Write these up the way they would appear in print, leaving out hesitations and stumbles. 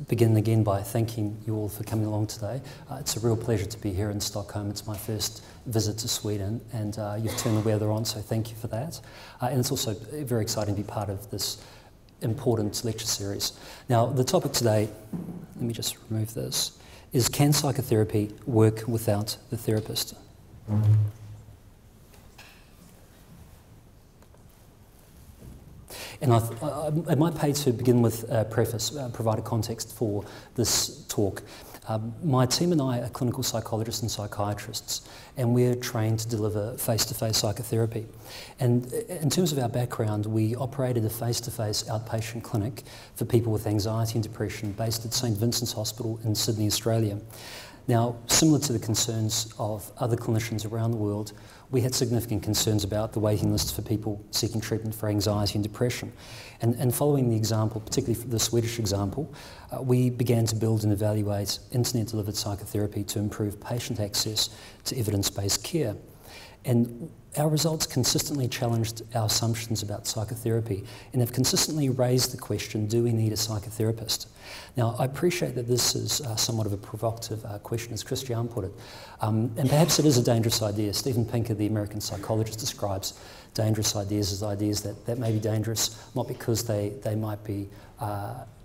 begin again by thanking you all for coming along today. It's a real pleasure to be here in Stockholm. It's my first visit to Sweden, and you've turned the weather on, so thank you for that. And it's also very exciting to be part of this important lecture series. Now, the topic today, let me just remove this, is can psychotherapy work without the therapist? And I might pay to begin with a preface, provide a context for this talk. My team and I are clinical psychologists and psychiatrists, and we're trained to deliver face-to-face psychotherapy. And in terms of our background, we operated a face-to-face outpatient clinic for people with anxiety and depression based at St Vincent's Hospital in Sydney, Australia. Now, similar to the concerns of other clinicians around the world, we had significant concerns about the waiting lists for people seeking treatment for anxiety and depression. And following the example, particularly the Swedish example, we began to build and evaluate internet-delivered psychotherapy to improve patient access to evidence-based care. And our results consistently challenged our assumptions about psychotherapy and have consistently raised the question, do we need a psychotherapist? Now, I appreciate that this is somewhat of a provocative question, as Christian put it, and perhaps it is a dangerous idea. Steven Pinker, the American psychologist, describes dangerous ideas as ideas that may be dangerous, not because they might be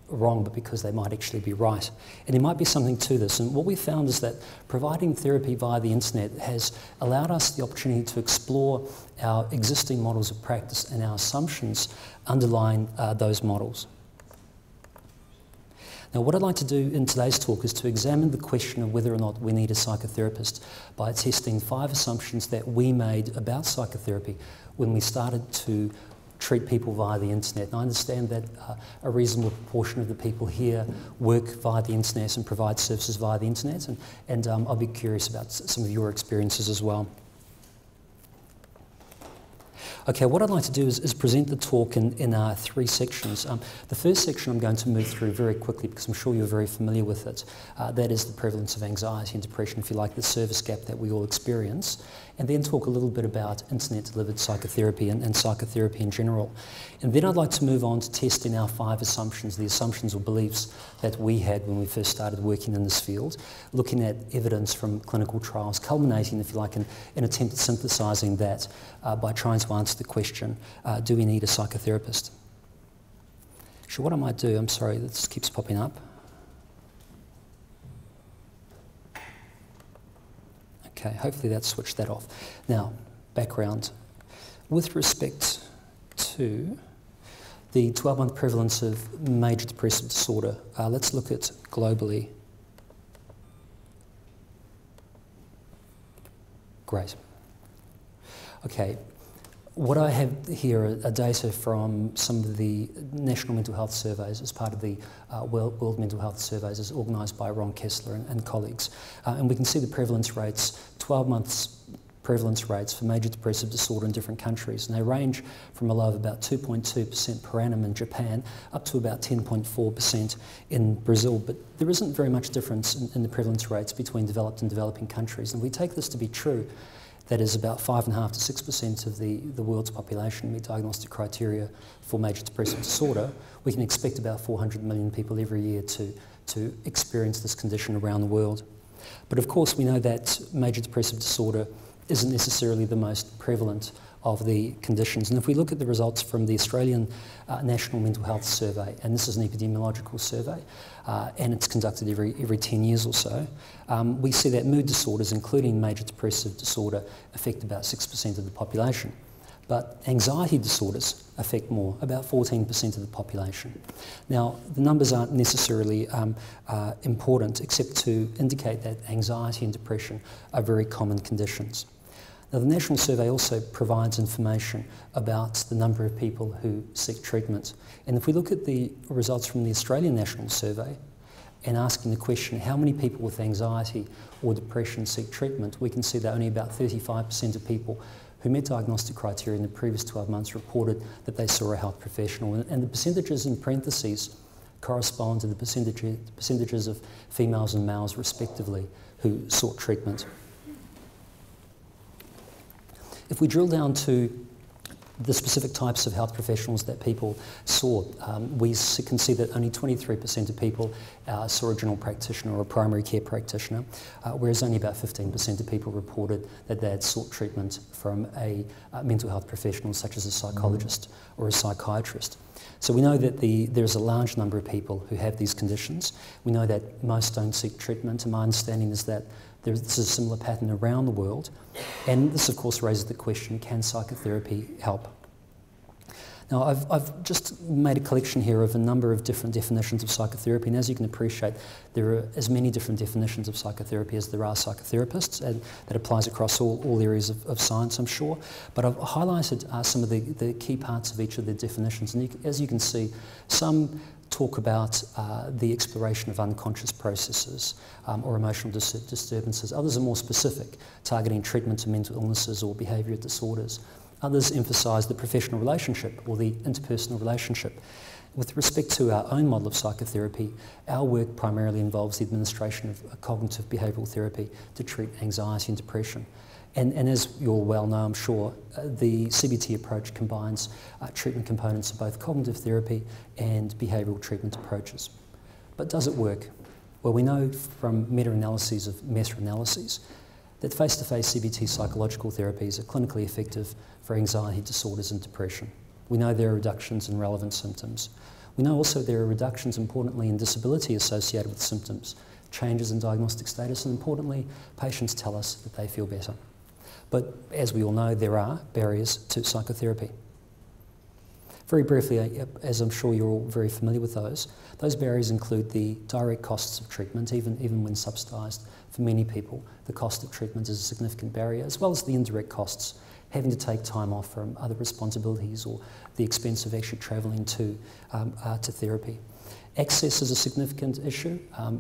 wrong, but because they might actually be right. And there might be something to this. And what we found is that providing therapy via the internet has allowed us the opportunity to explore our existing models of practice and our assumptions underlying those models. Now, what I'd like to do in today's talk is to examine the question of whether or not we need a psychotherapist by testing 5 assumptions that we made about psychotherapy when we started to treat people via the internet. And I understand that a reasonable proportion of the people here work via the internet and provide services via the internet, and I'll be curious about some of your experiences as well. Okay, what I'd like to do is present the talk in 3 sections. The first section I'm going to move through very quickly because I'm sure you're very familiar with it. That is the prevalence of anxiety and depression, if you like, the service gap that we all experience. And then talk a little bit about internet-delivered psychotherapy and psychotherapy in general. And then I'd like to move on to testing our 5 assumptions, the assumptions or beliefs that we had when we first started working in this field, looking at evidence from clinical trials, culminating, if you like, in an attempt at synthesising that by trying to answer the question, do we need a psychotherapist? So what I might do, I'm sorry, this keeps popping up. Okay, hopefully that switched that off. Now, background. With respect to the 12-month prevalence of major depressive disorder, let's look at globally. Great. Okay, what I have here are data from some of the national mental health surveys as part of the World Mental Health Surveys as organised by Ron Kessler and colleagues. And we can see the prevalence rates, 12 months prevalence rates for major depressive disorder in different countries. And they range from a low of about 2.2% per annum in Japan up to about 10.4% in Brazil. But there isn't very much difference in the prevalence rates between developed and developing countries. And we take this to be true. That is about 5.5 to 6% of the world's population meet diagnostic criteria for major depressive disorder. We can expect about 400 million people every year to experience this condition around the world. But of course we know that major depressive disorder isn't necessarily the most prevalent of the conditions. And if we look at the results from the Australian National Mental Health Survey, and this is an epidemiological survey, and it's conducted every 10 years or so, we see that mood disorders, including major depressive disorder, affect about 6% of the population. But anxiety disorders affect more, about 14% of the population. Now, the numbers aren't necessarily important, except to indicate that anxiety and depression are very common conditions. Now, the National Survey also provides information about the number of people who seek treatment. And if we look at the results from the Australian National Survey and asking the question, how many people with anxiety or depression seek treatment, we can see that only about 35% of people who met diagnostic criteria in the previous 12 months reported that they saw a health professional. And the percentages in parentheses correspond to the percentages of females and males, respectively, who sought treatment. If we drill down to The specific types of health professionals that people saw, we can see that only 23% of people saw a general practitioner or a primary care practitioner, whereas only about 15% of people reported that they had sought treatment from a mental health professional such as a psychologist or a psychiatrist. So we know that there's a large number of people who have these conditions. We know that most don't seek treatment, and my understanding is that this is a similar pattern around the world. And this, of course, raises the question, can psychotherapy help? Now, I've just made a collection here of a number of different definitions of psychotherapy, and as you can appreciate, there are as many different definitions of psychotherapy as there are psychotherapists, and that applies across all areas of science, I'm sure. But I've highlighted some of the key parts of each of the definitions, and as you can see, some talk about the exploration of unconscious processes or emotional disturbances. Others are more specific, targeting treatment of mental illnesses or behaviour disorders. Others emphasise the professional relationship or the interpersonal relationship. With respect to our own model of psychotherapy, our work primarily involves the administration of cognitive behavioural therapy to treat anxiety and depression. And as you all well know, I'm sure, the CBT approach combines treatment components of both cognitive therapy and behavioural treatment approaches. But does it work? Well, we know from meta-analyses of meta-analyses that face-to-face CBT psychological therapies are clinically effective for anxiety disorders and depression. We know there are reductions in relevant symptoms. We know also there are reductions, importantly, in disability associated with symptoms, changes in diagnostic status, and importantly, patients tell us that they feel better. But as we all know, there are barriers to psychotherapy. Very briefly, as I'm sure you're all very familiar with those barriers include the direct costs of treatment, even when subsidised. For many people, the cost of treatment is a significant barrier, as well as the indirect costs, having to take time off from other responsibilities or the expense of actually travelling to therapy. Access is a significant issue.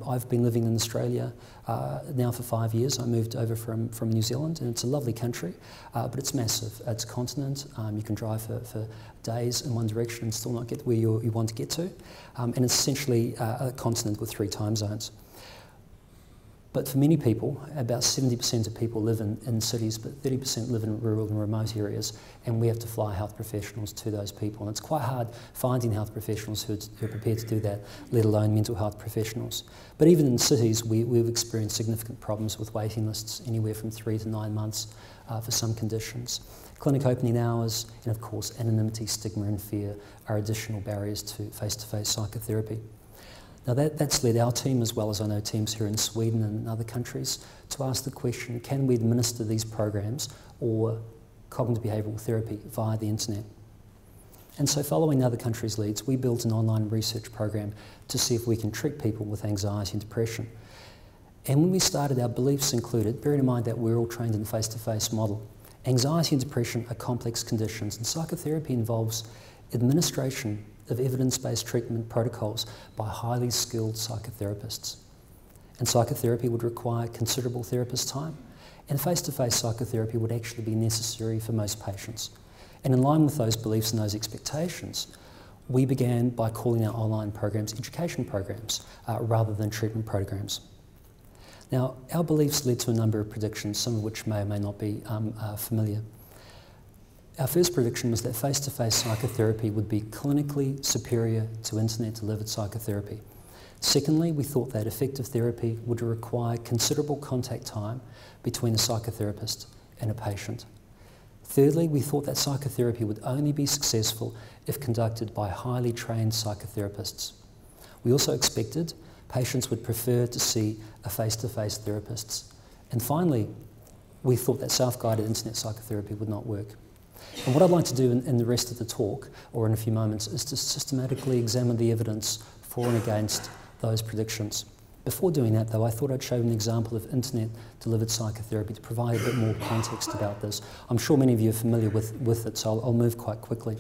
I've been living in Australia now for 5 years. I moved over from New Zealand, and it's a lovely country, but it's massive. It's a continent. You can drive for days in one direction and still not get where you want to get to. And it's essentially a continent with 3 time zones. But for many people, about 70% of people live in cities, but 30% live in rural and remote areas, and we have to fly health professionals to those people. And it's quite hard finding health professionals who are prepared to do that, let alone mental health professionals. But even in cities, we've experienced significant problems with waiting lists, anywhere from 3 to 9 months for some conditions. Clinic opening hours, and of course, anonymity, stigma and fear are additional barriers to face-to-face psychotherapy. Now that's led our team, as well as I know teams here in Sweden and other countries, to ask the question, can we administer these programs or cognitive behavioural therapy via the internet? And so following other countries' leads, we built an online research program to see if we can treat people with anxiety and depression. And when we started, our beliefs included, bearing in mind that we're all trained in the face-to-face model, anxiety and depression are complex conditions, and psychotherapy involves administration of evidence-based treatment protocols by highly skilled psychotherapists. And psychotherapy would require considerable therapist time, and face-to-face psychotherapy would actually be necessary for most patients. And in line with those beliefs and those expectations, we began by calling our online programs education programs rather than treatment programs. Now, our beliefs led to a number of predictions, some of which may or may not be familiar. Our first prediction was that face-to-face psychotherapy would be clinically superior to internet-delivered psychotherapy. Secondly, we thought that effective therapy would require considerable contact time between a psychotherapist and a patient. Thirdly, we thought that psychotherapy would only be successful if conducted by highly trained psychotherapists. We also expected patients would prefer to see a face-to-face therapist. And finally, we thought that self-guided internet psychotherapy would not work. And what I'd like to do in the rest of the talk, or in a few moments, is to systematically examine the evidence for and against those predictions. Before doing that, though, I thought I'd show an example of internet-delivered psychotherapy to provide a bit more context about this. I'm sure many of you are familiar with it, so I'll move quite quickly.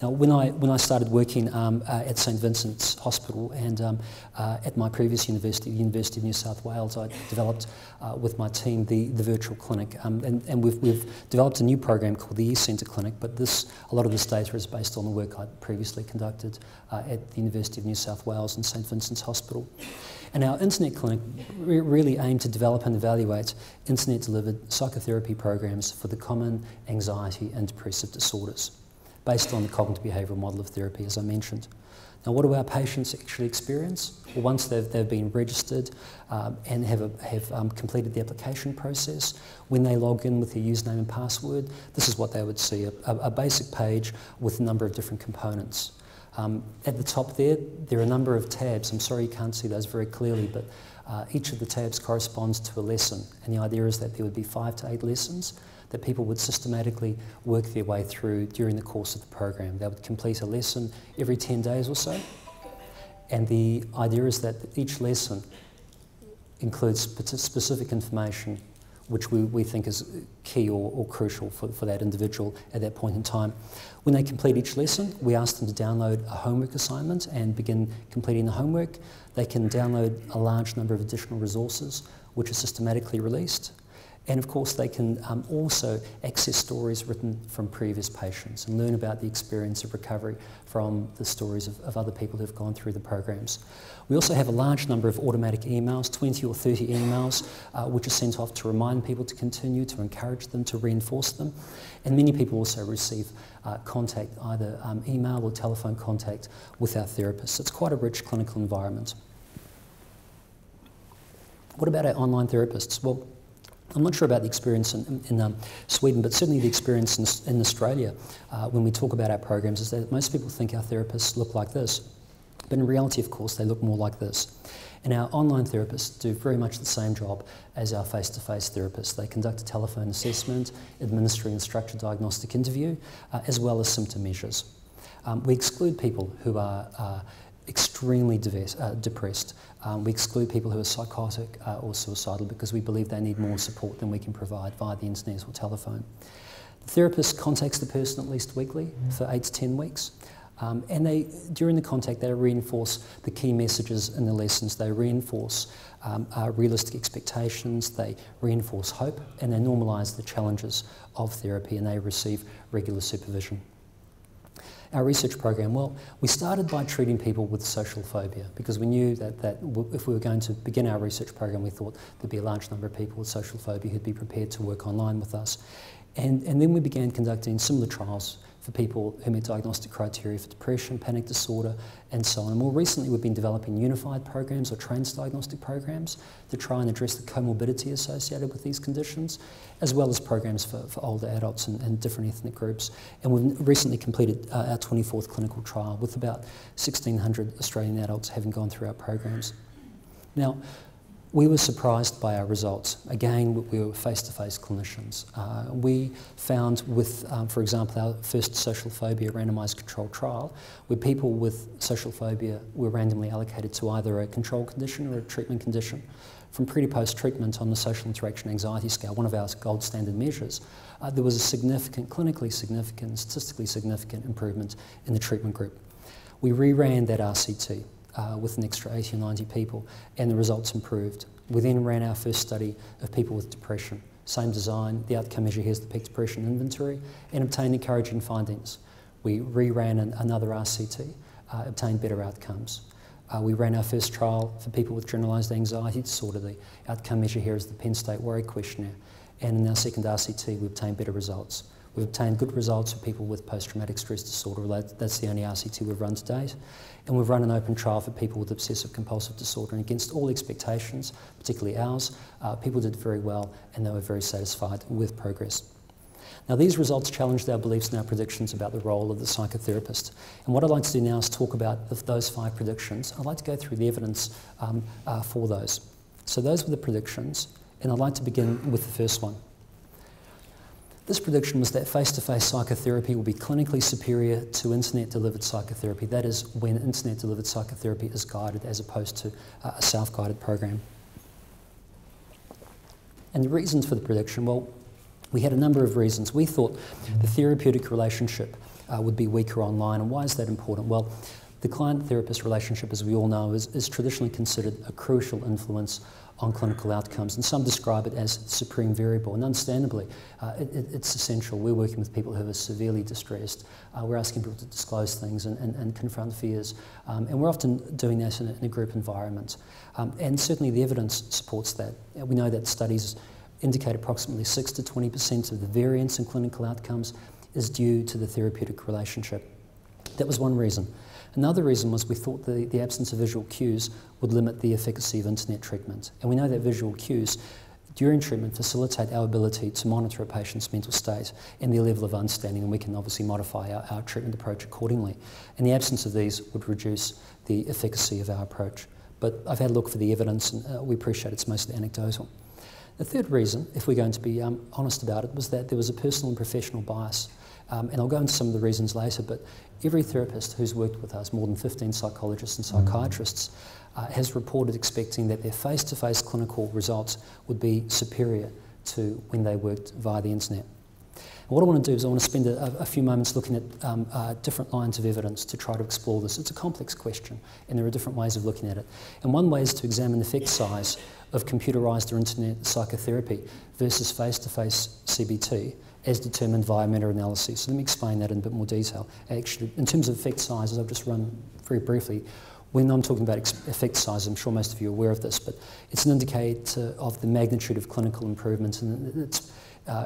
Now, when I started working at St Vincent's Hospital and at my previous university, the University of New South Wales, I developed with my team the virtual clinic, and we've developed a new program called the eCentre Clinic, but a lot of this data is based on the work I'd previously conducted at the University of New South Wales and St Vincent's Hospital. And our internet clinic really aimed to develop and evaluate internet-delivered psychotherapy programs for the common anxiety and depressive disorders. based on the cognitive behavioural model of therapy, as I mentioned. Now, what do our patients actually experience? Well, once they've been registered and have completed the application process, when they log in with their username and password, this is what they would see, a basic page with a number of different components. At the top there are a number of tabs. I'm sorry you can't see those very clearly, but each of the tabs corresponds to a lesson, and the idea is that there would be 5 to 8 lessons that people would systematically work their way through during the course of the program. They would complete a lesson every 10 days or so, and the idea is that each lesson includes specific information which we think is key or crucial for that individual at that point in time. When they complete each lesson, we ask them to download a homework assignment and begin completing the homework. They can download a large number of additional resources which are systematically released. And of course they can also access stories written from previous patients and learn about the experience of recovery from the stories of other people who have gone through the programs. We also have a large number of automatic emails, 20 or 30 emails, which are sent off to remind people to continue, to encourage them, to reinforce them. And many people also receive contact, either email or telephone contact with our therapists. It's quite a rich clinical environment. What about our online therapists? Well, I'm not sure about the experience in Sweden, but certainly the experience in Australia when we talk about our programs is that most people think our therapists look like this. But in reality, of course, they look more like this. And our online therapists do very much the same job as our face-to-face therapists. They conduct a telephone assessment, administering a structured diagnostic interview, as well as symptom measures. We exclude people who are extremely depressed. We exclude people who are psychotic or suicidal because we believe they need more support than we can provide via the internet or telephone. The therapist contacts the person at least weekly for 8 to 10 weeks. And during the contact, they reinforce the key messages in the lessons. They reinforce realistic expectations, they reinforce hope, and they normalise the challenges of therapy, and they receive regular supervision. Our research program, well, we started by treating people with social phobia because we knew that if we were going to begin our research program, we thought there'd be a large number of people with social phobia who'd be prepared to work online with us. And then we began conducting similar trials for people who met diagnostic criteria for depression, panic disorder, and so on. And more recently, we've been developing unified programs or trans-diagnostic programs to try and address the comorbidity associated with these conditions, as well as programs for older adults and different ethnic groups. And we've recently completed our 24th clinical trial with about 1,600 Australian adults having gone through our programs. Now, we were surprised by our results. Again, we were face-to-face clinicians. We found with, for example, our first social phobia randomised controlled trial, where people with social phobia were randomly allocated to either a control condition or a treatment condition. From pre to post treatment on the social interaction anxiety scale, one of our gold standard measures, there was a significant, clinically significant, statistically significant improvement in the treatment group. We reran that RCT. With an extra 80 or 90 people, and the results improved. We then ran our first study of people with depression. Same design, the outcome measure here is the peak depression inventory, and obtained encouraging findings. We reran another RCT, obtained better outcomes. We ran our first trial for people with generalised anxiety disorder. The outcome measure here is the Penn State Worry Questionnaire, and in our second RCT we obtained better results. We've obtained good results for people with post-traumatic stress disorder. That's the only RCT we've run to date. And we've run an open trial for people with obsessive compulsive disorder. And against all expectations, particularly ours, people did very well and they were very satisfied with progress. Now, these results challenged our beliefs and our predictions about the role of the psychotherapist. And what I'd like to do now is talk about those 5 predictions. I'd like to go through the evidence for those. So those were the predictions, and I'd like to begin with the first one. This prediction was that face-to-face psychotherapy will be clinically superior to internet-delivered psychotherapy. That is, when internet-delivered psychotherapy is guided as opposed to a self-guided program. And the reasons for the prediction, well, we had a number of reasons. We thought the therapeutic relationship would be weaker online. And why is that important? Well, the client-therapist relationship, as we all know, is traditionally considered a crucial influence on clinical outcomes, and some describe it as supreme variable, and understandably it's essential. We're working with people who are severely distressed. We're asking people to disclose things and confront fears, and we're often doing that in a group environment. And certainly the evidence supports that. We know that studies indicate approximately 6 to 20% of the variance in clinical outcomes is due to the therapeutic relationship. That was one reason. Another reason was we thought the absence of visual cues would limit the efficacy of internet treatment. And we know that visual cues during treatment facilitate our ability to monitor a patient's mental state and their level of understanding, and we can obviously modify our treatment approach accordingly. And the absence of these would reduce the efficacy of our approach. But I've had a look for the evidence, and we appreciate it's mostly anecdotal. The third reason, if we're going to be honest about it, was that there was a personal and professional bias. And I'll go into some of the reasons later, but every therapist who's worked with us, more than 15 psychologists and psychiatrists, has reported expecting that their face-to-face clinical results would be superior to when they worked via the internet. And what I want to do is I want to spend a few moments looking at different lines of evidence to try to explore this. It's a complex question, and there are different ways of looking at it. And one way is to examine the effect size of computerised or internet psychotherapy versus face-to-face CBT as determined via meta-analysis. So let me explain that in a bit more detail. Actually, in terms of effect sizes, I'll just run very briefly. When I'm talking about effect size, I'm sure most of you are aware of this, but it's an indicator of the magnitude of clinical improvement, and it's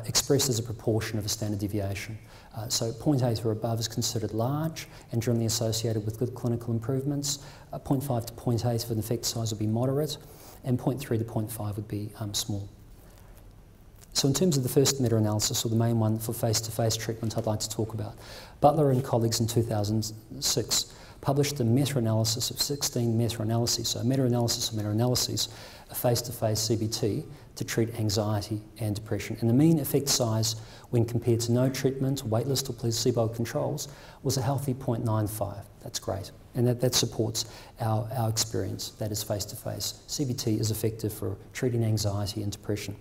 expressed as a proportion of a standard deviation. So 0.8 or above is considered large and generally associated with good clinical improvements. 0.5 to 0.8 of an effect size would be moderate, and 0.3 to 0.5 would be small. So in terms of the first meta-analysis, or the main one for face-to-face treatment I'd like to talk about, Butler and colleagues in 2006 published a meta-analysis of 16 meta-analyses, so a meta-analysis of meta-analyses of face-to-face CBT to treat anxiety and depression. And the mean effect size when compared to no treatment, waitlist or placebo controls was a healthy 0.95. That's great. And that supports our experience, that is face-to-face. CBT is effective for treating anxiety and depression.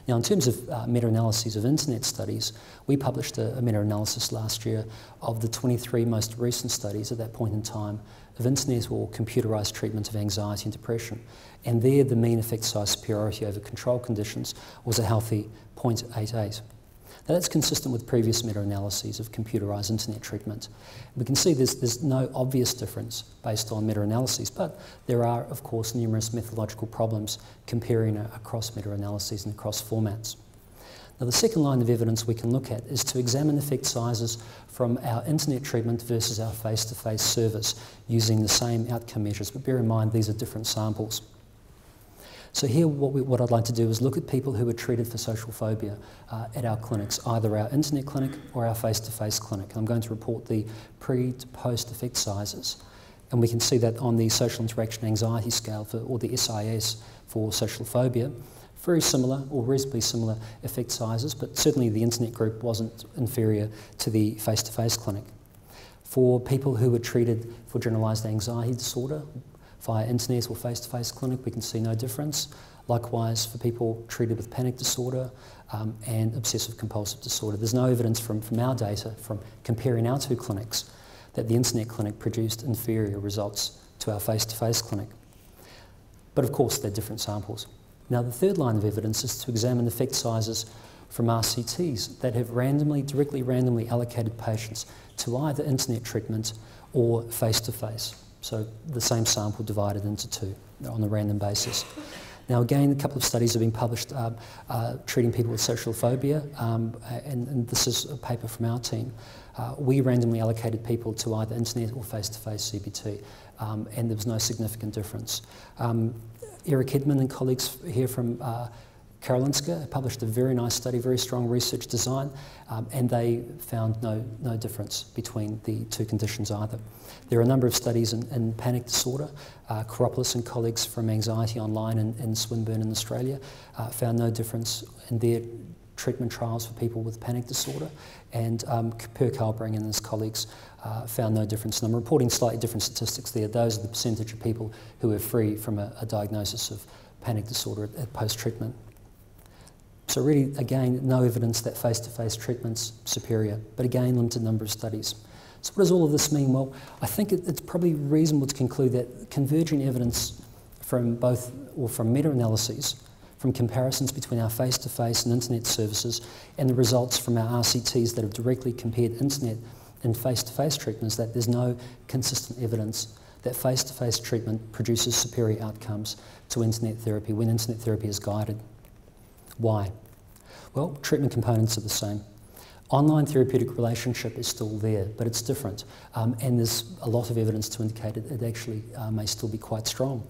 Now, in terms of meta-analyses of internet studies, we published a meta-analysis last year of the 23 most recent studies at that point in time of internet or computerised treatment of anxiety and depression. And there, the mean effect size superiority over control conditions was a healthy 0.88. Now, that's consistent with previous meta-analyses of computerised internet treatment. We can see there's no obvious difference based on meta-analyses, but there are, of course, numerous methodological problems comparing across meta-analyses and across formats. Now, the second line of evidence we can look at is to examine effect sizes from our internet treatment versus our face-to-face service using the same outcome measures, but bear in mind these are different samples. So here what I'd like to do is look at people who were treated for social phobia at our clinics, either our internet clinic or our face-to-face clinic. And I'm going to report the pre to post effect sizes. And we can see that on the social interaction anxiety scale, or the SIS for social phobia, very similar or reasonably similar effect sizes, but certainly the internet group wasn't inferior to the face-to-face clinic. For people who were treated for generalised anxiety disorder, via internet or face-to-face clinic, we can see no difference. Likewise, for people treated with panic disorder and obsessive compulsive disorder, there's no evidence from our data, from comparing our two clinics, that the internet clinic produced inferior results to our face-to-face clinic. But of course, they're different samples. Now, the third line of evidence is to examine effect sizes from RCTs that have directly randomly allocated patients to either internet treatment or face-to-face. So the same sample divided into two on a random basis. Now again, a couple of studies have been published treating people with social phobia, and this is a paper from our team. We randomly allocated people to either internet or face-to-face CBT, and there was no significant difference. Eric Hedman and colleagues here from Karolinska published a very nice study, very strong research design, and they found no difference between the two conditions either. There are a number of studies in panic disorder. Karopoulos and colleagues from Anxiety Online in Swinburne in Australia found no difference in their treatment trials for people with panic disorder, and Per Kalbring and his colleagues found no difference. And I'm reporting slightly different statistics there. Those are the percentage of people who are free from a diagnosis of panic disorder at post-treatment. So really, again, no evidence that face-to-face treatment's superior, but again, limited number of studies. So what does all of this mean? Well, I think it's probably reasonable to conclude that converging evidence from both, or from meta-analyses, from comparisons between our face-to-face and internet services, and the results from our RCTs that have directly compared internet and face-to-face treatments, that there's no consistent evidence that face-to-face treatment produces superior outcomes to internet therapy when internet therapy is guided. Why? Well, treatment components are the same. Online therapeutic relationship is still there, but it's different. And there's a lot of evidence to indicate it actually may still be quite strong.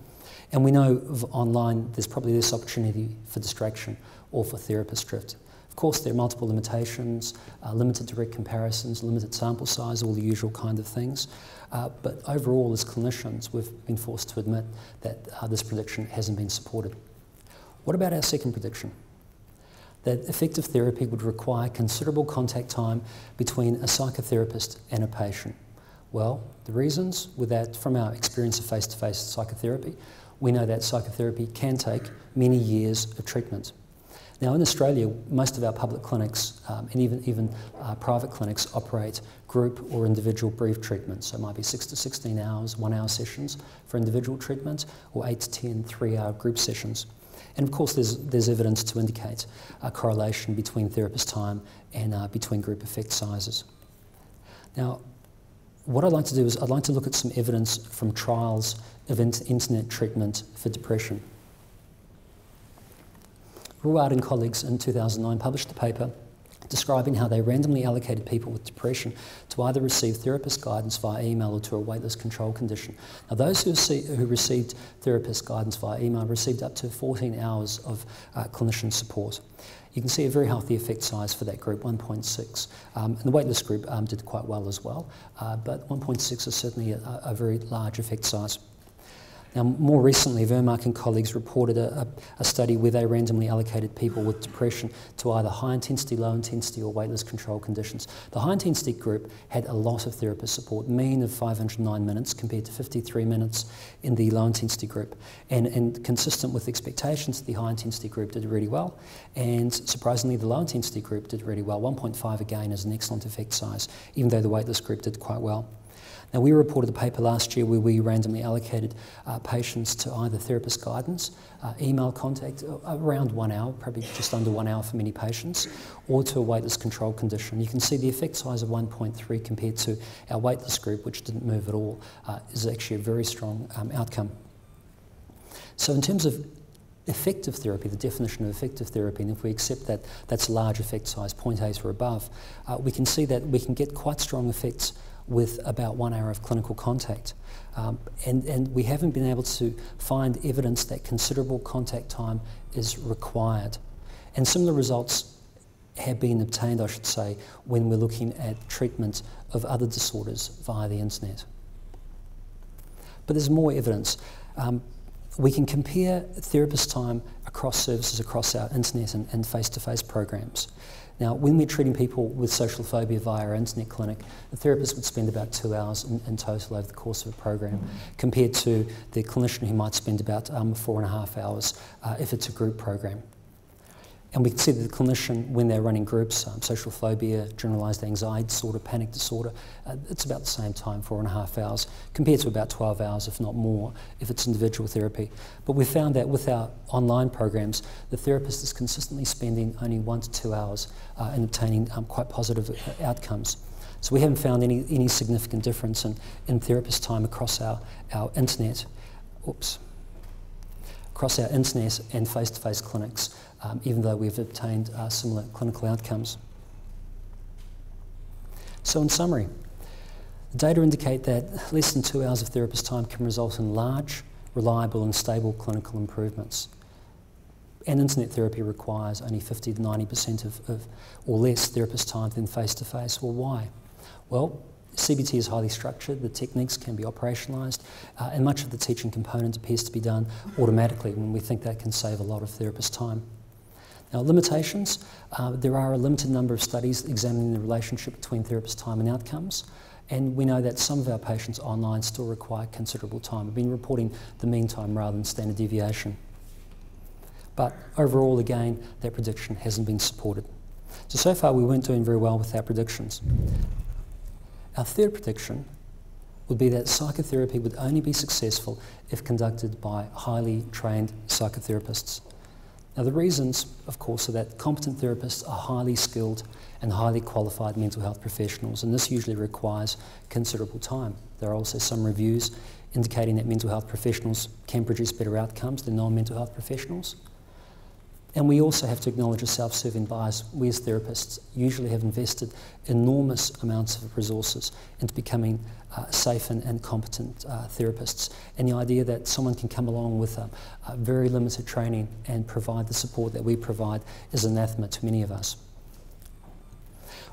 And we know online there's probably less opportunity for distraction or for therapist drift. Of course, there are multiple limitations, limited direct comparisons, limited sample size, all the usual kind of things. But overall, as clinicians, we've been forced to admit that this prediction hasn't been supported. What about our second prediction? That effective therapy would require considerable contact time between a psychotherapist and a patient. Well, the reasons were that from our experience of face-to-face psychotherapy, we know that psychotherapy can take many years of treatment. Now in Australia, most of our public clinics and even private clinics operate group or individual brief treatments. So it might be 6 to 16 hours, 1 hour sessions for individual treatment, or 8 to 10 3-hour group sessions. And of course there's evidence to indicate a correlation between therapist time and between group effect sizes. Now, what I'd like to do is I'd like to look at some evidence from trials of internet treatment for depression. Ruard and colleagues in 2009 published a paper describing how they randomly allocated people with depression to either receive therapist guidance via email or to a waitlist control condition. Now those who received therapist guidance via email received up to 14 hours of clinician support. You can see a very healthy effect size for that group, 1.6. And the waitlist group did quite well as well, but 1.6 is certainly a very large effect size. Now, more recently, Vermark and colleagues reported a study where they randomly allocated people with depression to either high intensity, low intensity, or waitlist control conditions. The high intensity group had a lot of therapist support, mean of 509 minutes compared to 53 minutes in the low intensity group. And consistent with expectations, the high intensity group did really well, and surprisingly, the low intensity group did really well. 1.5 again is an excellent effect size, even though the waitlist group did quite well. Now, we reported a paper last year where we randomly allocated patients to either therapist guidance, email contact, around 1 hour, probably just under 1 hour for many patients, or to a waitlist control condition. You can see the effect size of 1.3 compared to our waitlist group, which didn't move at all, is actually a very strong outcome. So in terms of effective therapy, the definition of effective therapy, and if we accept that that's a large effect size, 0.8 or above, we can see that we can get quite strong effects with about 1 hour of clinical contact. And we haven't been able to find evidence that considerable contact time is required. And similar results have been obtained, I should say, when we're looking at treatment of other disorders via the internet. But there's more evidence. We can compare therapist time across services across our internet and face-to-face programs. Now, when we're treating people with social phobia via our internet clinic, the therapist would spend about 2 hours in total over the course of a program, compared to the clinician who might spend about 4.5 hours if it's a group program. And we can see that the clinician, when they're running groups, social phobia, generalised anxiety disorder, panic disorder, it's about the same time, 4.5 hours, compared to about 12 hours, if not more, if it's individual therapy. But we found that with our online programs, the therapist is consistently spending only 1 to 2 hours and obtaining quite positive outcomes. So we haven't found any significant difference in therapist time across our internet. Across our internet and face-to-face clinics, even though we've obtained similar clinical outcomes. So in summary, the data indicate that less than 2 hours of therapist time can result in large, reliable and stable clinical improvements. And internet therapy requires only 50 to 90% of or less therapist time than face-to-face. Well, why? Well, CBT is highly structured, the techniques can be operationalised, and much of the teaching component appears to be done automatically when we think that can save a lot of therapist time. Now, limitations, there are a limited number of studies examining the relationship between therapist time and outcomes, and we know that some of our patients online still require considerable time. We've been reporting the mean time rather than standard deviation. But overall, again, that prediction hasn't been supported. So far we weren't doing very well with our predictions. Our third prediction would be that psychotherapy would only be successful if conducted by highly trained psychotherapists. Now the reasons, of course, are that competent therapists are highly skilled and highly qualified mental health professionals, and this usually requires considerable time. There are also some reviews indicating that mental health professionals can produce better outcomes than non-mental health professionals. And we also have to acknowledge a self-serving bias. We as therapists usually have invested enormous amounts of resources into becoming safe and competent therapists. And the idea that someone can come along with a very limited training and provide the support that we provide is anathema to many of us.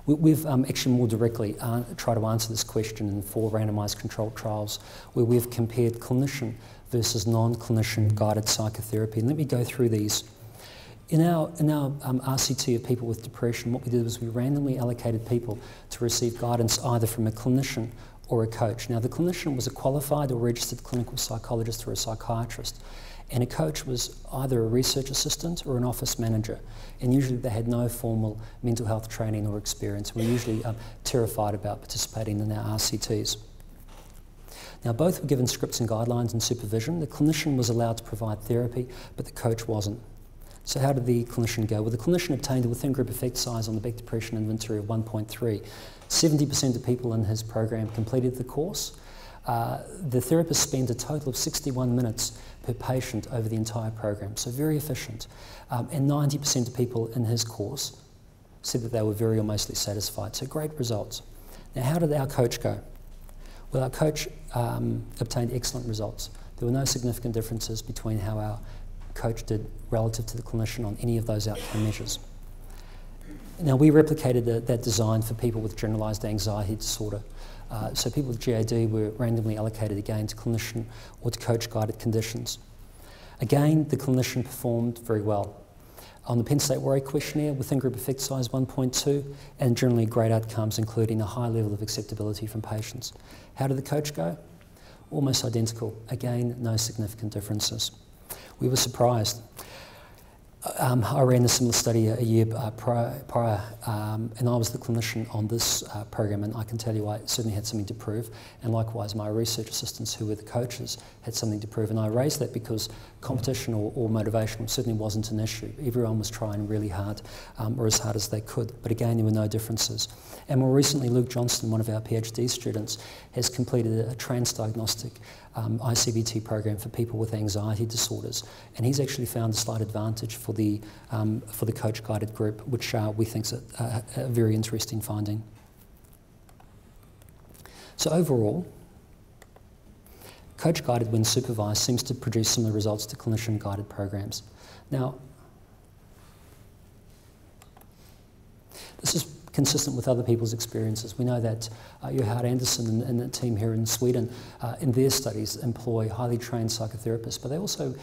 We've actually more directly tried to answer this question in 4 randomised controlled trials where we've compared clinician versus non-clinician guided psychotherapy. And let me go through these. In our RCT of people with depression, what we did was we randomly allocated people to receive guidance either from a clinician or a coach. Now, the clinician was a qualified or registered clinical psychologist or a psychiatrist, and a coach was either a research assistant or an office manager, and usually they had no formal mental health training or experience. We're usually terrified about participating in our RCTs. Now, both were given scripts and guidelines and supervision. The clinician was allowed to provide therapy, but the coach wasn't. So how did the clinician go? Well, the clinician obtained a within-group effect size on the Beck Depression Inventory of 1.3. 70% of people in his program completed the course. The therapist spent a total of 61 minutes per patient over the entire program, so very efficient. And 90% of people in his course said that they were very or mostly satisfied, so great results. Now, how did our coach go? Well, our coach obtained excellent results. There were no significant differences between how our coach did relative to the clinician on any of those outcome measures. Now, we replicated that design for people with generalised anxiety disorder. So people with GAD were randomly allocated again to clinician or to coach-guided conditions. Again, the clinician performed very well. On the Penn State Worry Questionnaire, within-group effect size 1.2, and generally great outcomes, including a high level of acceptability from patients. How did the coach go? Almost identical. Again, no significant differences. We were surprised. I ran a similar study a year prior, and I was the clinician on this program, and I can tell you I certainly had something to prove, and likewise my research assistants who were the coaches had something to prove, and I raised that because competition or motivation certainly wasn't an issue. Everyone was trying really hard, or as hard as they could, but again there were no differences. And more recently, Luke Johnston, one of our PhD students, has completed a transdiagnostic ICBT program for people with anxiety disorders, and he's actually found a slight advantage for the coach-guided group, which we think is a very interesting finding. So overall, coach-guided when supervised seems to produce similar results to clinician-guided programs. Now, this is consistent with other people's experiences. We know that Johan Anderson and the team here in Sweden, in their studies, employ highly trained psychotherapists, but they also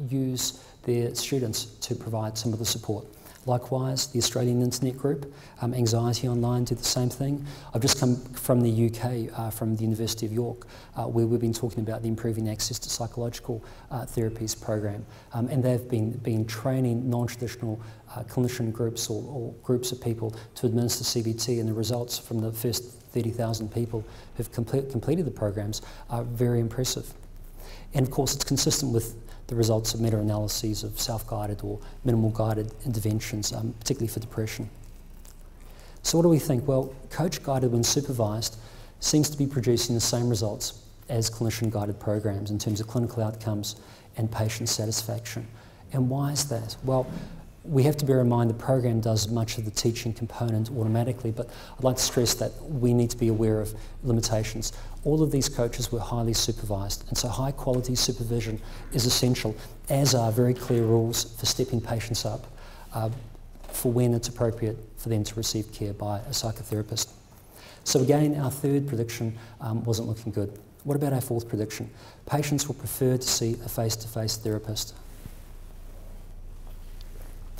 use their students to provide some of the support. Likewise, the Australian Internet Group, Anxiety Online, do the same thing. I've just come from the UK, from the University of York, where we've been talking about the Improving Access to Psychological Therapies program. And they've been training non-traditional clinician groups or groups of people to administer CBT, and the results from the first 30,000 people who've completed the programs are very impressive. And of course, it's consistent with the results of meta-analyses of self-guided or minimal guided interventions, particularly for depression. So what do we think? Well, coach-guided when supervised seems to be producing the same results as clinician-guided programs in terms of clinical outcomes and patient satisfaction. And why is that? Well, we have to bear in mind the program does much of the teaching component automatically, but I'd like to stress that we need to be aware of limitations. All of these coaches were highly supervised, and so high quality supervision is essential, as are very clear rules for stepping patients up for when it's appropriate for them to receive care by a psychotherapist. So again, our third prediction wasn't looking good. What about our fourth prediction? Patients will prefer to see a face-to-face therapist.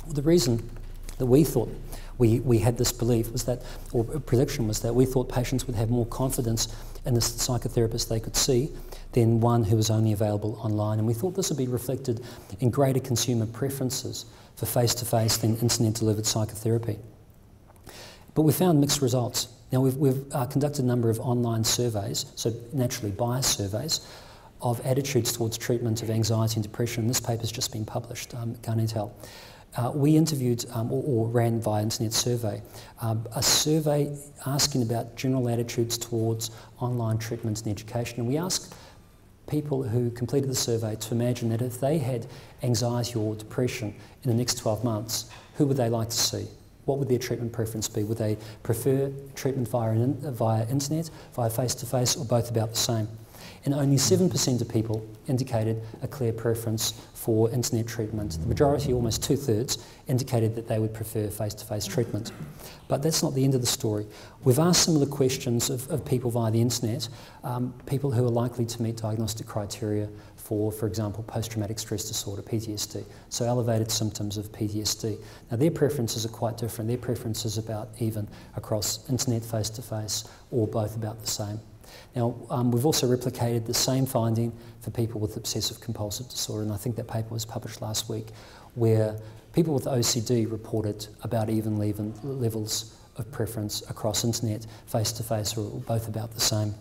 The reason that we thought we had this belief was that, or prediction was that we thought patients would have more confidence in the psychotherapist they could see than one who was only available online. And we thought this would be reflected in greater consumer preferences for face-to-face than internet-delivered psychotherapy. But we found mixed results. Now we've conducted a number of online surveys, so naturally bias surveys, of attitudes towards treatment of anxiety and depression. This paper's just been published, Garnet et al. We interviewed, or ran via internet survey, a survey asking about general attitudes towards online treatment and education. And we asked people who completed the survey to imagine that if they had anxiety or depression in the next 12 months, who would they like to see? What would their treatment preference be? Would they prefer treatment via internet, via face-to-face, or both about the same? And only 7% of people indicated a clear preference for internet treatment. The majority, almost 2/3, indicated that they would prefer face-to-face treatment. But that's not the end of the story. We've asked similar questions of people via the internet, people who are likely to meet diagnostic criteria for example, post-traumatic stress disorder, PTSD, so elevated symptoms of PTSD. Now their preferences are quite different. Their preferences are about even across internet, face-to-face, or both about the same. Now, we've also replicated the same finding for people with obsessive compulsive disorder, and I think that paper was published last week, where people with OCD reported about even levels of preference across internet, face-to-face, or both about the same.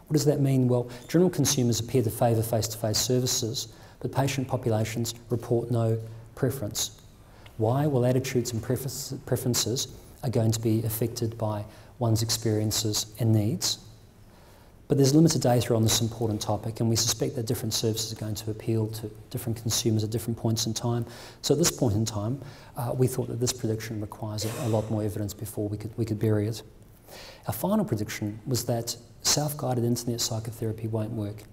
What does that mean? Well, general consumers appear to favour face-to-face services, but patient populations report no preference. Why? Well, attitudes and preferences are going to be affected by one's experiences and needs. But there's limited data on this important topic, and we suspect that different services are going to appeal to different consumers at different points in time. So at this point in time, we thought that this prediction requires a lot more evidence before we could bury it. Our final prediction was that self-guided internet psychotherapy won't work.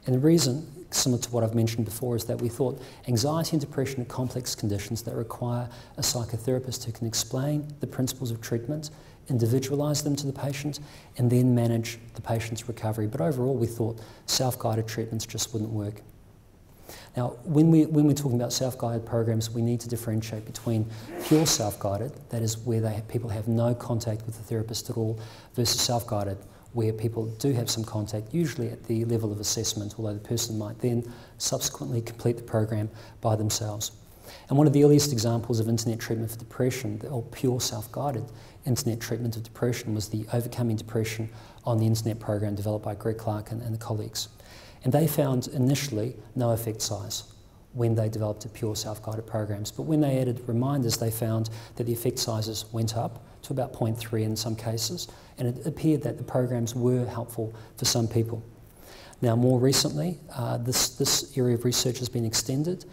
And the reason, similar to what I've mentioned before, is that we thought anxiety and depression are complex conditions that require a psychotherapist who can explain the principles of treatment, individualise them to the patient, and then manage the patient's recovery. But overall, we thought self-guided treatments just wouldn't work. Now, when we're talking about self-guided programs, we need to differentiate between pure self-guided, that is where people have no contact with the therapist at all, versus self-guided, where people do have some contact, usually at the level of assessment, although the person might then subsequently complete the program by themselves. And one of the earliest examples of internet treatment for depression, or pure self-guided internet treatment of depression, was the Overcoming Depression on the Internet program developed by Greg Clark and the colleagues. And they found initially no effect size when they developed a pure self-guided programs. But when they added reminders, they found that the effect sizes went up to about 0.3 in some cases, and it appeared that the programs were helpful for some people. Now, more recently, this area of research has been extended.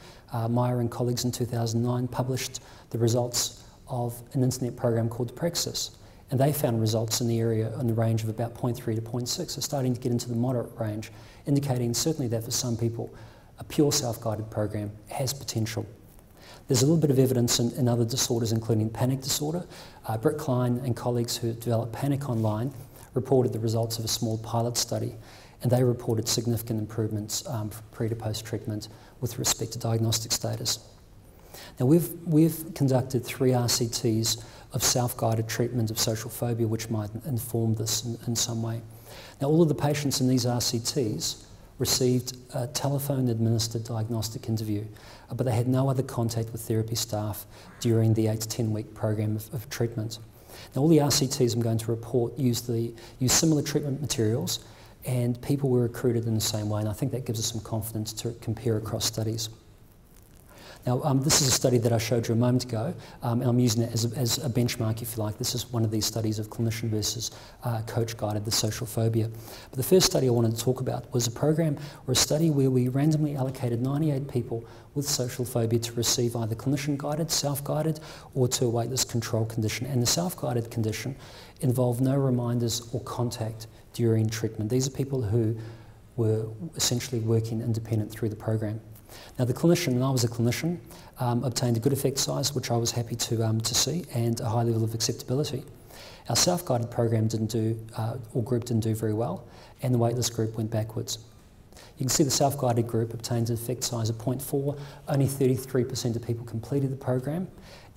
Meyer and colleagues in 2009 published the results of an internet program called Praxis, and they found results in the area in the range of about 0.3 to 0.6, so starting to get into the moderate range, indicating certainly that for some people, a pure self-guided program has potential. There's a little bit of evidence in other disorders, including panic disorder. Britt Klein and colleagues who developed Panic Online reported the results of a small pilot study, and they reported significant improvements from pre to post treatment with respect to diagnostic status. Now, we've conducted 3 RCTs of self-guided treatment of social phobia, which might inform this in some way. Now, all of the patients in these RCTs received a telephone-administered diagnostic interview, but they had no other contact with therapy staff during the 8 to 10 week program of treatment. Now, all the RCTs I'm going to report use similar treatment materials, and people were recruited in the same way, and I think that gives us some confidence to compare across studies. Now, this is a study that I showed you a moment ago, and I'm using it as a benchmark, if you like. This is one of these studies of clinician versus coach-guided, the social phobia. But the first study I wanted to talk about was a program or a study where we randomly allocated 98 people with social phobia to receive either clinician-guided, self-guided, or to a waitlist control condition. And the self-guided condition involved no reminders or contact during treatment. These are people who were essentially working independent through the program. Now, the clinician, and I was a clinician, obtained a good effect size, which I was happy to see, and a high level of acceptability. Our self-guided program group didn't do very well, and the waitlist group went backwards. You can see the self-guided group obtained an effect size of 0.4, only 33% of people completed the program,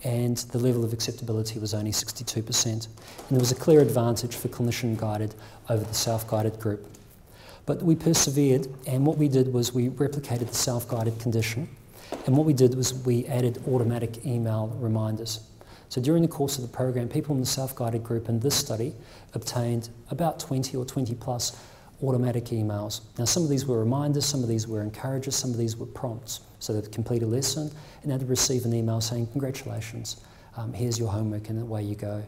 and the level of acceptability was only 62%. And there was a clear advantage for clinician-guided over the self-guided group. But we persevered, and what we did was we replicated the self-guided condition, and what we did was we added automatic email reminders. So during the course of the program, people in the self-guided group in this study obtained about 20 or 20 plus automatic emails. Now, some of these were reminders, some of these were encouragers, some of these were prompts. So they'd complete a lesson and they'd receive an email saying, congratulations, here's your homework, and away you go.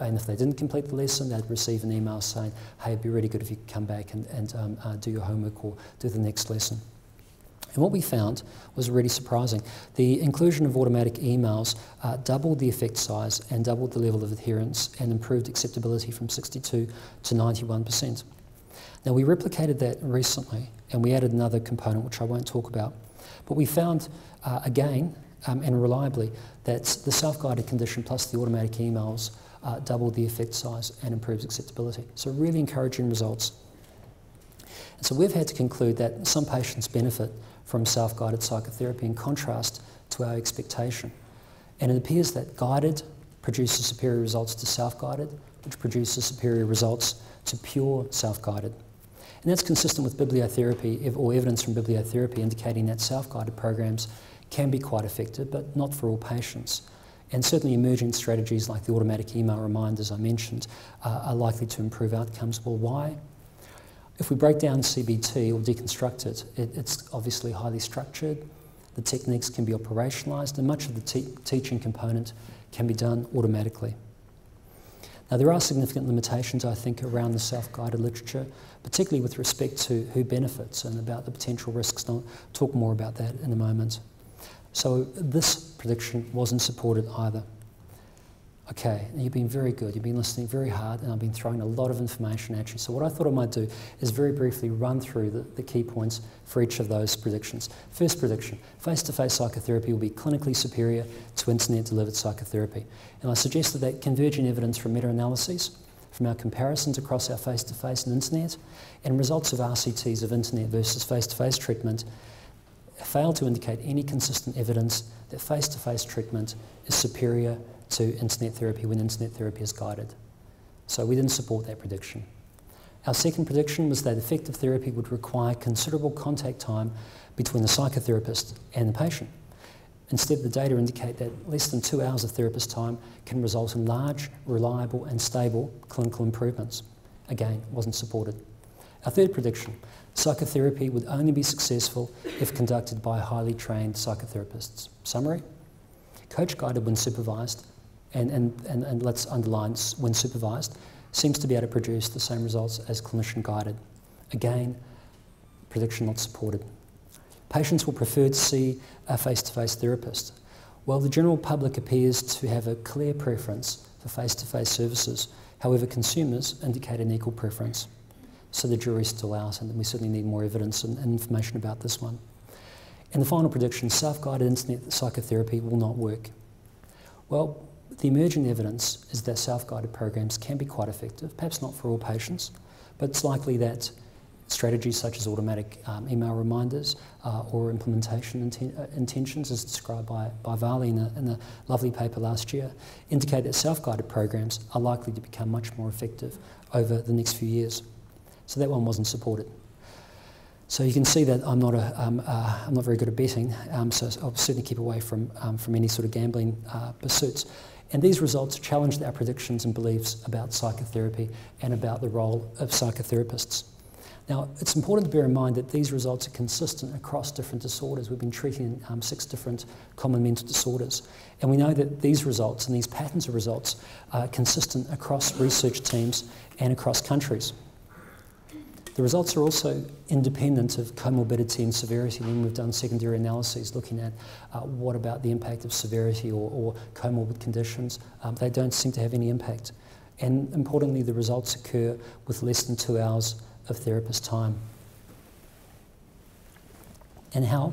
And if they didn't complete the lesson, they'd receive an email saying, hey, it'd be really good if you could come back and do your homework or do the next lesson. And what we found was really surprising. The inclusion of automatic emails doubled the effect size and doubled the level of adherence and improved acceptability from 62 to 91%. Now, we replicated that recently and we added another component, which I won't talk about. But we found, again, and reliably, that the self-guided condition plus the automatic emails doubled the effect size and improved acceptability. So really encouraging results. And so we've had to conclude that some patients benefit from self-guided psychotherapy in contrast to our expectation. And it appears that guided produces superior results to self-guided, which produces superior results to pure self-guided. And that's consistent with bibliotherapy, or evidence from bibliotherapy indicating that self-guided programs can be quite effective, but not for all patients. And certainly emerging strategies like the automatic email reminders I mentioned are likely to improve outcomes. Well, why? If we break down CBT or deconstruct it, it's obviously highly structured, the techniques can be operationalised, and much of the teaching component can be done automatically. Now, there are significant limitations, I think, around the self-guided literature, particularly with respect to who benefits and about the potential risks. And I'll talk more about that in a moment. So this prediction wasn't supported either. Okay, you've been very good, you've been listening very hard, and I've been throwing a lot of information at you. So what I thought I might do is very briefly run through the key points for each of those predictions. First prediction, face-to-face psychotherapy will be clinically superior to internet-delivered psychotherapy. And I suggested that converging evidence from meta-analyses, from our comparisons across our face-to-face and internet, and results of RCTs of internet versus face-to-face treatment failed to indicate any consistent evidence that face-to-face treatment is superior to internet therapy when internet therapy is guided. So we didn't support that prediction. Our second prediction was that effective therapy would require considerable contact time between the psychotherapist and the patient. Instead, the data indicate that less than 2 hours of therapist time can result in large, reliable and stable clinical improvements. Again, wasn't supported. Our third prediction, psychotherapy would only be successful if conducted by highly trained psychotherapists. Summary, coach-guided when supervised, and let's underline when supervised, seems to be able to produce the same results as clinician-guided. Again, prediction not supported. Patients will prefer to see a face-to-face therapist. While the general public appears to have a clear preference for face-to-face services, however, consumers indicate an equal preference. So the jury's still out, and we certainly need more evidence and information about this one. And the final prediction, self-guided internet psychotherapy will not work. Well, the emerging evidence is that self-guided programs can be quite effective, perhaps not for all patients, but it's likely that strategies such as automatic email reminders or implementation intentions, as described by Varley in a lovely paper last year, indicate that self-guided programs are likely to become much more effective over the next few years. So that one wasn't supported. So you can see that I'm not very good at betting, so I'll certainly keep away from any sort of gambling pursuits. And these results challenged our predictions and beliefs about psychotherapy and about the role of psychotherapists. Now, it's important to bear in mind that these results are consistent across different disorders. We've been treating 6 different common mental disorders. And we know that these results and these patterns of results are consistent across research teams and across countries. The results are also independent of comorbidity and severity when we've done secondary analyses looking at what about the impact of severity or comorbid conditions. They don't seem to have any impact. And importantly, the results occur with less than 2 hours of therapist time. And how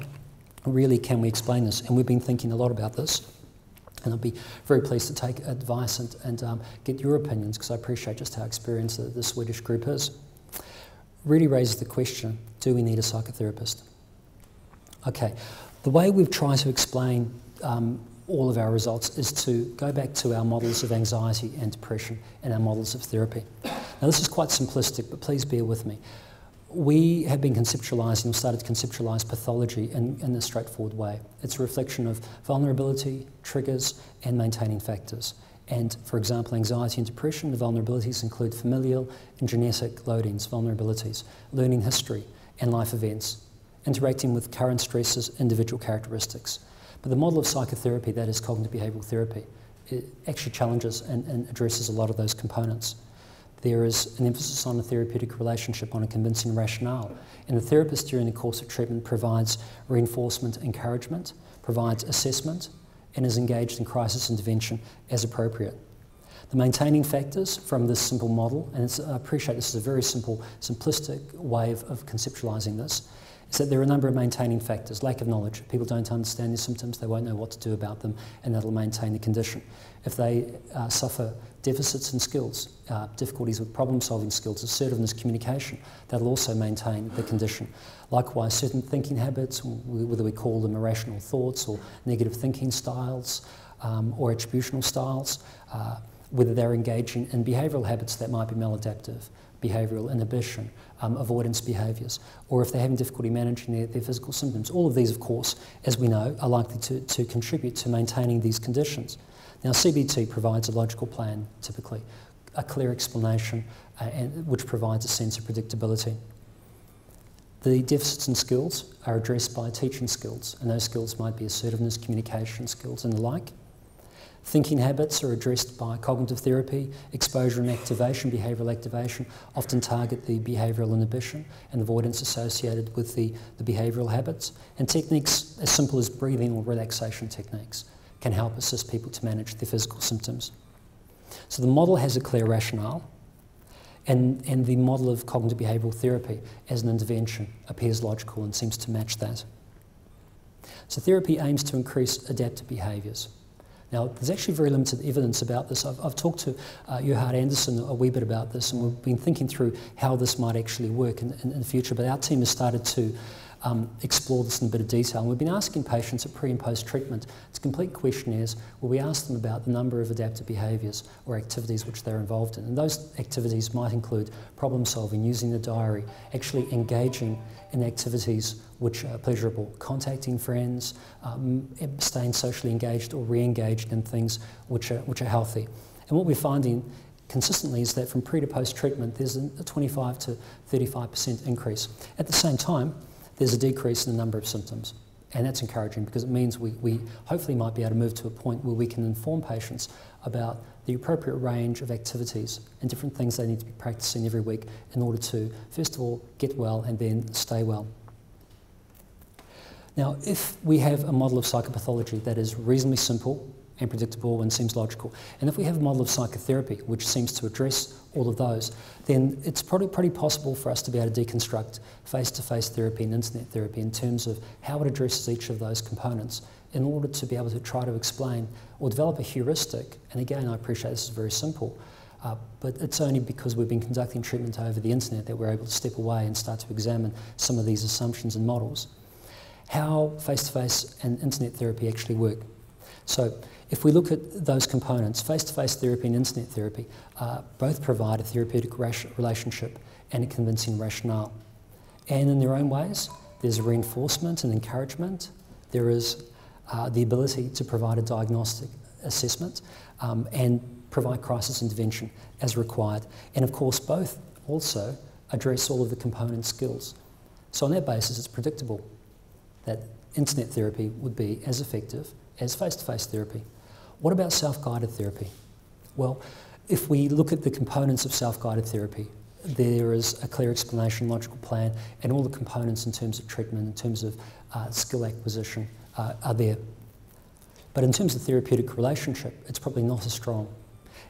really can we explain this? And we've been thinking a lot about this. And I'll be very pleased to take advice and get your opinions, because I appreciate just how experienced the Swedish group is. Really raises the question, do we need a psychotherapist? Okay, the way we've tried to explain all of our results is to go back to our models of anxiety and depression and our models of therapy. Now, this is quite simplistic, but please bear with me. We have been conceptualising, or started to conceptualise pathology in a straightforward way. It's a reflection of vulnerability, triggers, and maintaining factors. And, for example, anxiety and depression, the vulnerabilities include familial and genetic loadings, vulnerabilities, learning history and life events, interacting with current stresses, individual characteristics. But the model of psychotherapy, that is cognitive behavioural therapy, it actually challenges and addresses a lot of those components. There is an emphasis on a therapeutic relationship, on a convincing rationale. And the therapist during the course of treatment provides reinforcement, encouragement, provides assessment, and is engaged in crisis intervention as appropriate. The maintaining factors from this simple model, and I appreciate this is a very simple, simplistic way of conceptualising this, is that there are a number of maintaining factors. Lack of knowledge. People don't understand their symptoms, they won't know what to do about them, and that'll maintain the condition. If they suffer deficits in skills, difficulties with problem-solving skills, assertiveness, communication, that'll also maintain the condition. Likewise, certain thinking habits, whether we call them irrational thoughts or negative thinking styles or attributional styles, whether they're engaging in behavioural habits that might be maladaptive, behavioural inhibition, avoidance behaviours, or if they're having difficulty managing their physical symptoms. All of these, of course, as we know, are likely to contribute to maintaining these conditions. Now, CBT provides a logical plan, typically, a clear explanation, which provides a sense of predictability. The deficits in skills are addressed by teaching skills, and those skills might be assertiveness, communication skills, and the like. Thinking habits are addressed by cognitive therapy. Exposure and activation, behavioural activation, often target the behavioural inhibition and avoidance associated with the behavioural habits. And techniques as simple as breathing or relaxation techniques can help assist people to manage their physical symptoms. So the model has a clear rationale, and the model of cognitive behavioural therapy as an intervention appears logical and seems to match that. So therapy aims to increase adaptive behaviours. Now, there's actually very limited evidence about this. I've talked to Johan Anderson a wee bit about this, and we've been thinking through how this might actually work in the future, but our team has started to explore this in a bit of detail. And we've been asking patients at pre and post treatment to complete questionnaires where we ask them about the number of adaptive behaviours or activities which they're involved in. And those activities might include problem solving, using the diary, actually engaging in activities which are pleasurable, contacting friends, staying socially engaged or re-engaged in things which are healthy. And what we're finding consistently is that from pre to post treatment there's a 25 to 35% increase. At the same time, there's a decrease in the number of symptoms. And that's encouraging because it means we hopefully might be able to move to a point where we can inform patients about the appropriate range of activities and different things they need to be practicing every week in order to, first of all, get well and then stay well. Now, if we have a model of psychopathology that is reasonably simple and predictable and seems logical, and if we have a model of psychotherapy which seems to address all of those, then it's probably pretty possible for us to be able to deconstruct face-to-face therapy and internet therapy in terms of how it addresses each of those components in order to be able to try to explain or develop a heuristic. And again, I appreciate this is very simple, but it's only because we've been conducting treatment over the internet that we're able to step away and start to examine some of these assumptions and models. How face-to-face and internet therapy actually work. So if we look at those components, face-to-face therapy and internet therapy both provide a therapeutic relationship and a convincing rationale. And in their own ways, there's a reinforcement and encouragement. There is the ability to provide a diagnostic assessment and provide crisis intervention as required. And of course, both also address all of the component skills. So on that basis, it's predictable that internet therapy would be as effective as face-to-face therapy. What about self-guided therapy? Well, if we look at the components of self-guided therapy, there is a clear explanation, logical plan, and all the components in terms of treatment, in terms of skill acquisition are there. But in terms of therapeutic relationship, it's probably not as strong.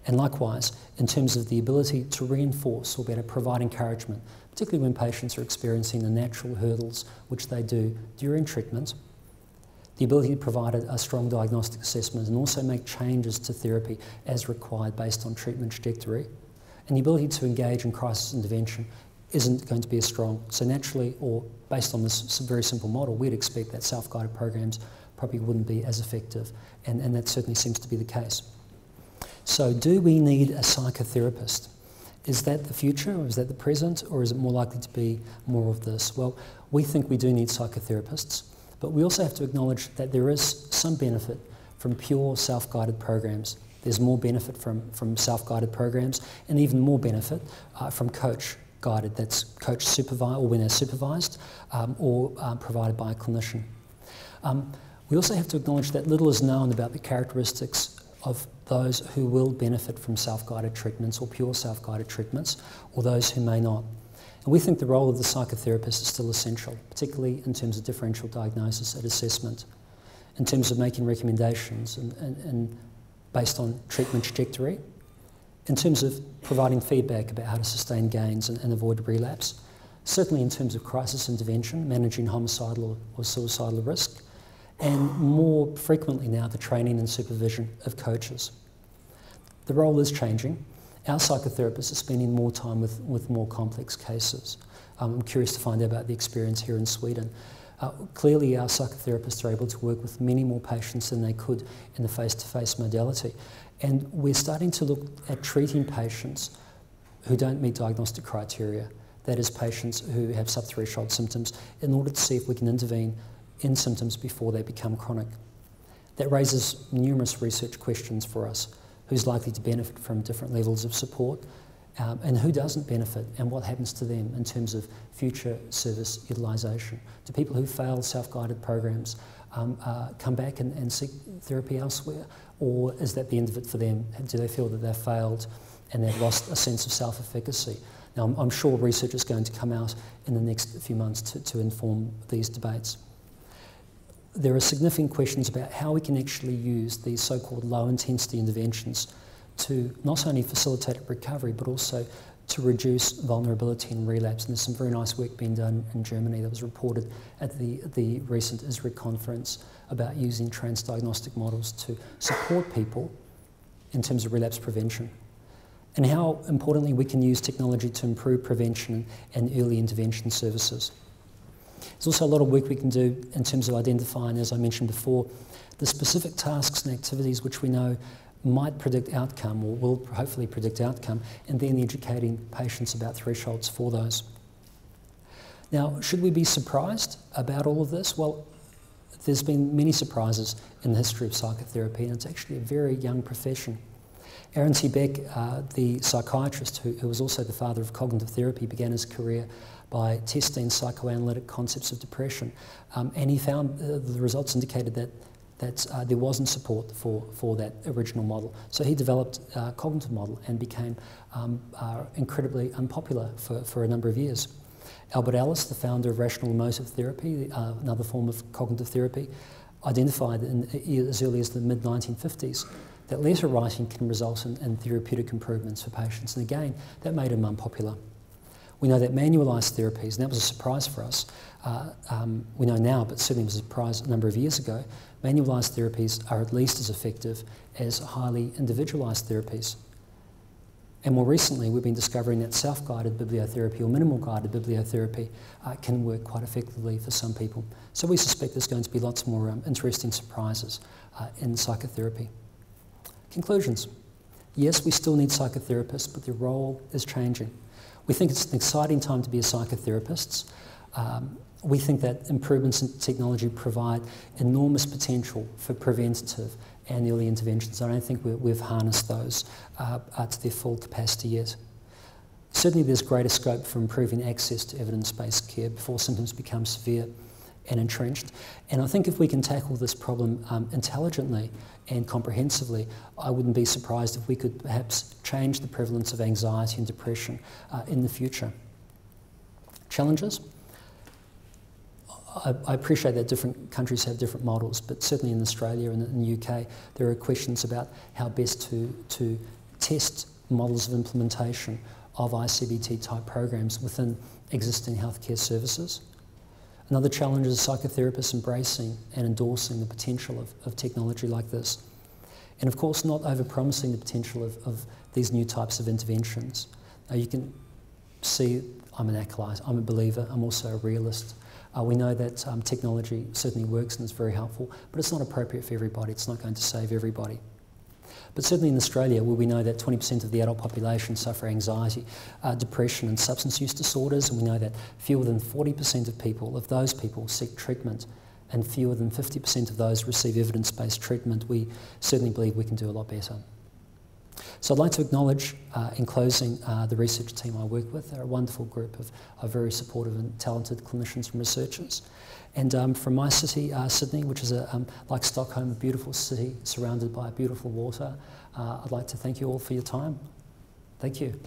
And likewise, in terms of the ability to reinforce or better provide encouragement, particularly when patients are experiencing the natural hurdles which they do during treatment, the ability to provide a strong diagnostic assessment and also make changes to therapy as required based on treatment trajectory, and the ability to engage in crisis intervention isn't going to be as strong. So naturally, or based on this very simple model, we'd expect that self-guided programs probably wouldn't be as effective, and that certainly seems to be the case. So do we need a psychotherapist? Is that the future, or is that the present, or is it more likely to be more of this? Well, we think we do need psychotherapists, but we also have to acknowledge that there is some benefit from pure self-guided programs. There's more benefit from self-guided programs, and even more benefit from coach-guided, that's coach supervised, or when they're supervised, or provided by a clinician. We also have to acknowledge that little is known about the characteristics of those who will benefit from self-guided treatments or pure self-guided treatments, or those who may not. And we think the role of the psychotherapist is still essential, particularly in terms of differential diagnosis and assessment, in terms of making recommendations and based on treatment trajectory, in terms of providing feedback about how to sustain gains and avoid relapse, certainly in terms of crisis intervention, managing homicidal or suicidal risk, and more frequently now the training and supervision of coaches. The role is changing. Our psychotherapists are spending more time with more complex cases. I'm curious to find out about the experience here in Sweden. Clearly our psychotherapists are able to work with many more patients than they could in the face-to-face modality. And we're starting to look at treating patients who don't meet diagnostic criteria, that is patients who have subthreshold symptoms, in order to see if we can intervene in symptoms before they become chronic. That raises numerous research questions for us. Who's likely to benefit from different levels of support, and who doesn't benefit, and what happens to them in terms of future service utilisation? Do people who fail self-guided programs come back and seek therapy elsewhere, or is that the end of it for them? Do they feel that they've failed and they've lost a sense of self-efficacy? Now, I'm sure research is going to come out in the next few months to inform these debates. There are significant questions about how we can actually use these so-called low-intensity interventions to not only facilitate recovery, but also to reduce vulnerability and relapse. And there's some very nice work being done in Germany that was reported at the recent ISRIC conference about using transdiagnostic models to support people in terms of relapse prevention. And how, importantly, we can use technology to improve prevention and early intervention services. There's also a lot of work we can do in terms of identifying, as I mentioned before, the specific tasks and activities which we know might predict outcome or will hopefully predict outcome, and then educating patients about thresholds for those. Now, should we be surprised about all of this? Well, there's been many surprises in the history of psychotherapy, and it's actually a very young profession. Aaron T. Beck, the psychiatrist who was also the father of cognitive therapy, began his career by testing psychoanalytic concepts of depression, and he found the results indicated that there wasn't support for that original model. So he developed a cognitive model and became incredibly unpopular for a number of years. Albert Ellis, the founder of rational emotive therapy, another form of cognitive therapy, identified as early as the mid-1950s that letter writing can result in therapeutic improvements for patients. And again, that made him unpopular. We know that manualised therapies, and that was a surprise for us, we know now, but certainly was a surprise a number of years ago, manualised therapies are at least as effective as highly individualised therapies. And more recently, we've been discovering that self-guided bibliotherapy or minimal guided bibliotherapy can work quite effectively for some people. So we suspect there's going to be lots more interesting surprises in psychotherapy. Conclusions. Yes, we still need psychotherapists, but their role is changing. We think it's an exciting time to be a psychotherapist. We think that improvements in technology provide enormous potential for preventative and early interventions. I don't think we've harnessed those to their full capacity yet. Certainly there's greater scope for improving access to evidence-based care before symptoms become severe and entrenched. And I think if we can tackle this problem intelligently and comprehensively, I wouldn't be surprised if we could perhaps change the prevalence of anxiety and depression in the future. Challenges? I appreciate that different countries have different models, but certainly in Australia and in the UK, there are questions about how best to test models of implementation of ICBT-type programs within existing healthcare services. Another challenge is psychotherapists embracing and endorsing the potential of technology like this. And of course, not over-promising the potential of these new types of interventions. Now you can see I'm an acolyte, I'm a believer, I'm also a realist. We know that technology certainly works and is very helpful, but it's not appropriate for everybody. It's not going to save everybody. But certainly in Australia, where we know that 20% of the adult population suffer anxiety, depression and substance use disorders, and we know that fewer than 40% of those people seek treatment, and fewer than 50% of those receive evidence-based treatment, we certainly believe we can do a lot better. So I'd like to acknowledge, in closing, the research team I work with. They're a wonderful group of very supportive and talented clinicians and researchers. And from my city, Sydney, which is, like Stockholm, a beautiful city surrounded by beautiful water, I'd like to thank you all for your time. Thank you.